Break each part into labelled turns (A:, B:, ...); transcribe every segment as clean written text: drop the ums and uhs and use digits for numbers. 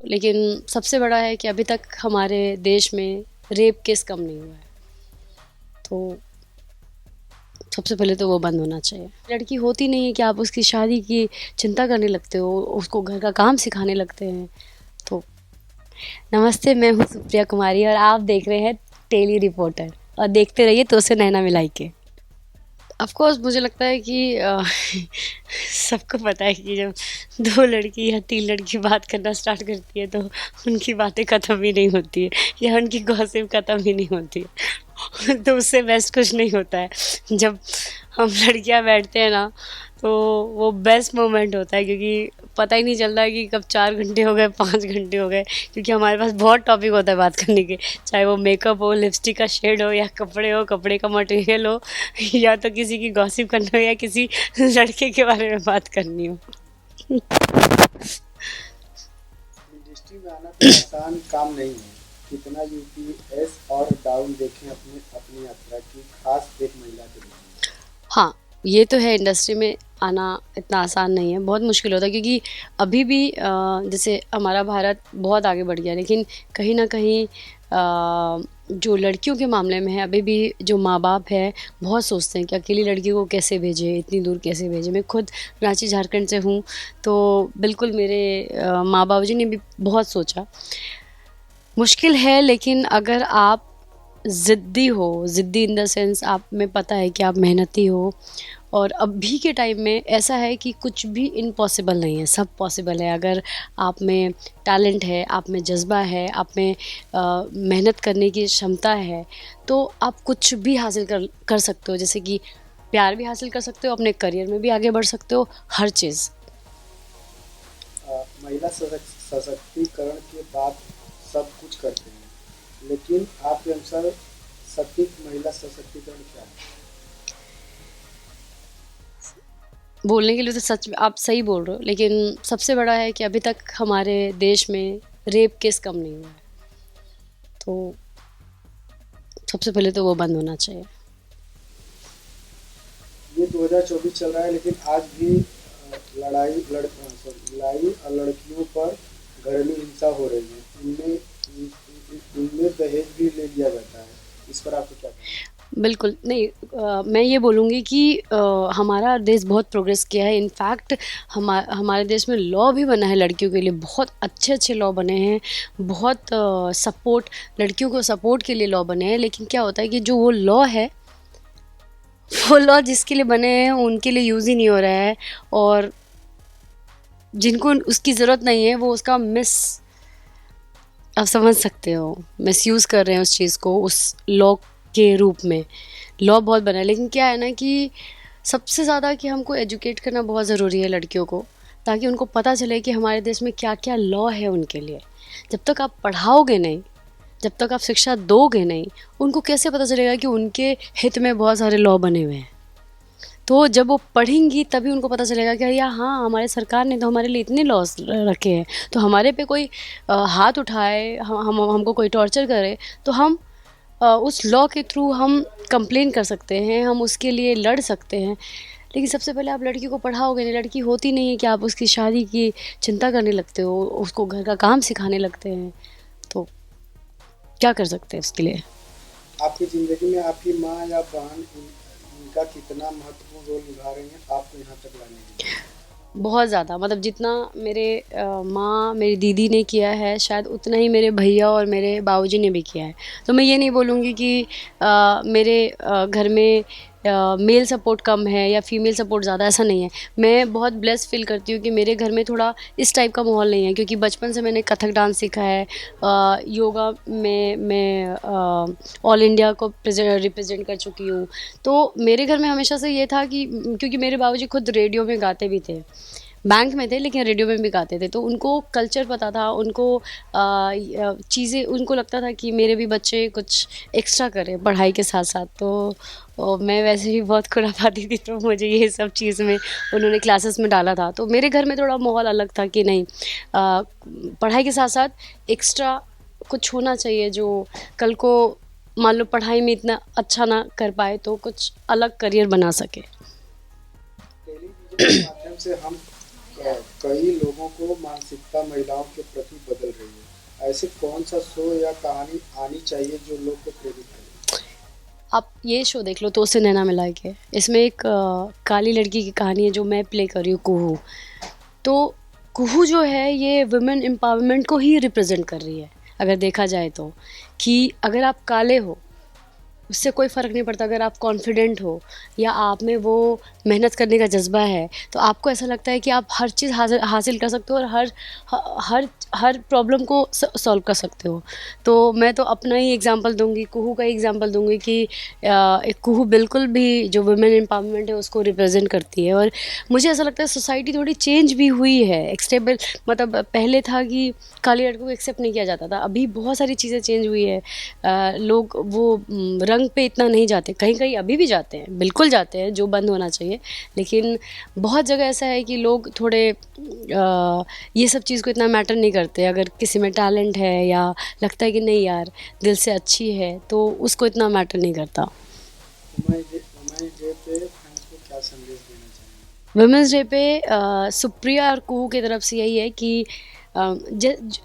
A: लेकिन सबसे बड़ा है कि अभी तक हमारे देश में रेप केस कम नहीं हुआ है, तो सबसे पहले तो वो बंद होना चाहिए। लड़की होती नहीं है कि आप उसकी शादी की चिंता करने लगते हो, उसको घर का काम सिखाने लगते हैं। तो नमस्ते, मैं हूँ सुप्रिया कुमारी और आप देख रहे हैं टेली रिपोर्टर, और देखते रहिए तो से नैना मिलाई के। ऑफ कोर्स मुझे लगता है कि सबको पता है कि जब दो लड़की या तीन लड़की बात करना स्टार्ट करती है तो उनकी बातें ख़त्म ही नहीं होती है, या उनकी गॉसिप ख़त्म ही नहीं होती है। तो उससे बेस्ट कुछ नहीं होता है। जब हम लड़कियां बैठते हैं ना, तो वो बेस्ट मोमेंट होता है, क्योंकि पता ही नहीं चलता है कि कब 4 घंटे हो गए, 5 घंटे हो गए, क्योंकि हमारे पास बहुत टॉपिक होता है बात करने के। चाहे वो मेकअप हो, लिपस्टिक का शेड हो, या कपड़े हो, कपड़े का मटेरियल हो, या तो किसी की गॉसिप करना हो, या किसी लड़के के बारे में बात करनी हो।
B: इंडस्ट्री में आना कोई आसान काम नहीं है। कितना यूपीएस और डाउन देखें अपने अपनी यात्रा की, खास एक महिला के लिए।
A: हाँ, ये तो है, इंडस्ट्री में आना इतना आसान नहीं है, बहुत मुश्किल होता है, क्योंकि अभी भी जैसे हमारा भारत बहुत आगे बढ़ गया, लेकिन कहीं न कहीं जो लड़कियों के मामले में है, अभी भी जो माँ-बाप हैं बहुत सोचते हैं कि अकेली लड़की को कैसे भेजें, इतनी दूर कैसे भेजें। मैं खुद रांची झारखंड से हूँ, तो बिल्कुल मेरे माँ-बाप जी ने भी बहुत सोचा। मुश्किल है, लेकिन अगर आप ज़िद्दी हो, ज़िद्दी इन द सेंस आप में पता है कि आप मेहनती हो, और अभी के टाइम में ऐसा है कि कुछ भी इम्पॉसिबल नहीं है, सब पॉसिबल है। अगर आप में टैलेंट है, आप में जज़्बा है, आप में मेहनत करने की क्षमता है, तो आप कुछ भी हासिल कर सकते हो। जैसे कि प्यार भी हासिल कर सकते हो, अपने करियर में भी आगे बढ़ सकते हो, हर चीज़।
B: महिला सशक्तिकरण के बाद सब कुछ करते हैं, लेकिन आपके अनुसार सटीक महिला सशक्तिकरण क्या है?
A: बोलने के लिए तो सच में आप सही बोल रहे हो, लेकिन सबसे बड़ा है कि अभी तक हमारे देश में रेप केस कम नहीं हुआ है, तो सबसे पहले तो वो बंद होना चाहिए।
B: ये 2024 चल रहा है, लेकिन आज भी लड़ाई और लड़कियों पर घरेलू हिंसा हो रही है। इनमें दहेज भी ले लिया जाता है। इस पर आपको क्या कहना है?
A: बिल्कुल नहीं, मैं ये बोलूँगी कि हमारा देश बहुत प्रोग्रेस किया है। इनफैक्ट हमारे देश में लॉ भी बना है लड़कियों के लिए, बहुत अच्छे-अच्छे लॉ बने हैं, बहुत सपोर्ट, लड़कियों को सपोर्ट के लिए लॉ बने हैं। लेकिन क्या होता है कि जो वो लॉ है, वो लॉ जिसके लिए बने हैं उनके लिए यूज़ ही नहीं हो रहा है, और जिनको उसकी ज़रूरत नहीं है वो उसका आप समझ सकते हो, मिसयूज़ कर रहे हैं उस चीज़ को, उस लॉ के रूप में। लॉ बहुत बना है, लेकिन क्या है ना कि सबसे ज़्यादा कि हमको एजुकेट करना बहुत ज़रूरी है लड़कियों को, ताकि उनको पता चले कि हमारे देश में क्या-क्या लॉ है उनके लिए। जब तक आप पढ़ाओगे नहीं, जब तक आप शिक्षा दोगे नहीं, उनको कैसे पता चलेगा कि उनके हित में बहुत सारे लॉ बने हुए हैं। तो जब वो पढ़ेंगी तभी उनको पता चलेगा कि या हाँ, हमारे सरकार ने तो हमारे लिए इतने लॉज़ रखे हैं, तो हमारे पे कोई हाथ उठाए, हमको कोई टॉर्चर करे, तो हम उस लॉ के थ्रू हम कंप्लेन कर सकते हैं, हम उसके लिए लड़ सकते हैं। लेकिन सबसे पहले आप लड़की को पढ़ाओगे नहीं, लड़की होती नहीं है कि आप उसकी शादी की चिंता करने लगते हो, उसको घर का काम सिखाने लगते हैं, तो क्या कर सकते हैं उसके लिए?
B: आपकी ज़िंदगी में आपकी माँ या बहन इनका कितना महत्वपूर्ण रोल निभा रही हैं आपको यहाँ तक लाने के लिए?
A: बहुत ज़्यादा, मतलब जितना मेरे माँ, मेरी दीदी ने किया है, शायद उतना ही मेरे भैया और मेरे बाबूजी ने भी किया है। तो मैं ये नहीं बोलूँगी कि मेरे घर में मेल सपोर्ट कम है या फीमेल सपोर्ट ज़्यादा, ऐसा नहीं है। मैं बहुत ब्लेस्ड फ़ील करती हूँ कि मेरे घर में थोड़ा इस टाइप का माहौल नहीं है, क्योंकि बचपन से मैंने कथक डांस सीखा है। योगा में मैं ऑल इंडिया को रिप्रेज़ेंट कर चुकी हूँ। तो मेरे घर में हमेशा से ये था कि क्योंकि मेरे बाबूजी खुद रेडियो में गाते भी थे। बैंक में थे, लेकिन रेडियो में भी गाते थे, तो उनको कल्चर पता था, उनको चीज़ें, उनको लगता था कि मेरे भी बच्चे कुछ एक्स्ट्रा करें पढ़ाई के साथ-साथ। तो मैं वैसे भी बहुत खुरापाती थी, तो मुझे ये सब चीज़ में उन्होंने क्लासेस में डाला था। तो मेरे घर में थोड़ा माहौल अलग था कि नहीं, पढ़ाई के साथ-साथ एक्स्ट्रा कुछ होना चाहिए, जो कल को मान लो पढ़ाई में इतना अच्छा ना कर पाए तो कुछ अलग करियर बना सके।
B: टेलीविज़न के माध्यम से हम कई लोगों को मानसिकता महिलाओं के प्रति बदल रही है, ऐसे कौन सा शो या कहानी आनी चाहिए जो लोग को प्रेरित करे?
A: आप ये शो देख लो, तो उससे नैना मिला के, इसमें एक काली लड़की की कहानी है जो मैं प्ले कर रही हूँ, कुहू। तो कुहू जो है ये वुमेन एम्पावरमेंट को ही रिप्रेजेंट कर रही है, अगर देखा जाए तो, कि अगर आप काले हो उससे कोई फ़र्क नहीं पड़ता, अगर आप कॉन्फिडेंट हो या आप में वो मेहनत करने का जज्बा है, तो आपको ऐसा लगता है कि आप हर चीज़ हासिल कर सकते हो और हर हर प्रॉब्लम को सॉल्व कर सकते हो। तो मैं तो अपना ही एग्जांपल दूंगी, कुहू का ही एग्जांपल दूंगी कि एक कुहू बिल्कुल भी जो वुमेन एम्पावरमेंट है उसको रिप्रेजेंट करती है। और मुझे ऐसा लगता है सोसाइटी थोड़ी चेंज भी हुई है, एक्सेप्टेबल, मतलब पहले था कि काली लड़कों को एक्सेप्ट नहीं किया जाता था, अभी बहुत सारी चीज़ें चेंज हुई है। लोग वो रंग पे इतना नहीं जाते, कहीं कहीं अभी भी जाते हैं, बिल्कुल जाते हैं, जो बंद होना चाहिए। लेकिन बहुत जगह ऐसा है कि लोग थोड़े ये सब चीज़ को इतना मैटर नहीं करते। अगर किसी में टैलेंट है या लगता है कि नहीं यार दिल से अच्छी है, तो उसको इतना मैटर नहीं करता।
B: वुमेन्स डे पे फैंस को क्या संदेश देना चाहिए?
A: वुमेंस डे पे सुप्रिया और कुहू की तरफ से यही है कि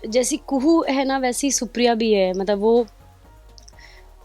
A: जैसी कुहू है ना वैसी सुप्रिया भी है, मतलब वो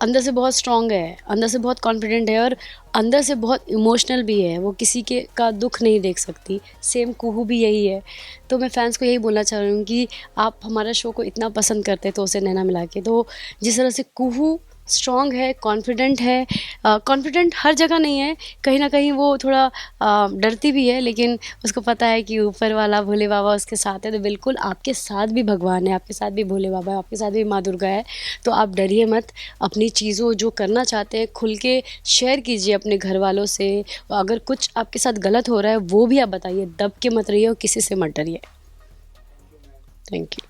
A: अंदर से बहुत स्ट्रांग है, अंदर से बहुत कॉन्फिडेंट है और अंदर से बहुत इमोशनल भी है, वो किसी के का दुख नहीं देख सकती। सेम कुहू भी यही है। तो मैं फैंस को यही बोलना चाह रही हूँ कि आप हमारा शो को इतना पसंद करते हैं तो उसे नैना मिला के, तो जिस तरह से कुहू स्ट्रांग है, कॉन्फिडेंट है, कॉन्फिडेंट हर जगह नहीं है, कहीं ना कहीं वो थोड़ा डरती भी है, लेकिन उसको पता है कि ऊपर वाला भोले बाबा उसके साथ है। तो बिल्कुल आपके साथ भी भगवान है, आपके साथ भी भोले बाबा है, आपके साथ भी माँ दुर्गा है। तो आप डरिए मत, अपनी चीज़ों जो करना चाहते हैं खुल के शेयर कीजिए अपने घर वालों से। अगर कुछ आपके साथ गलत हो रहा है वो भी आप बताइए, दब के मत रहिए और किसी से मत डरिए। Thank you.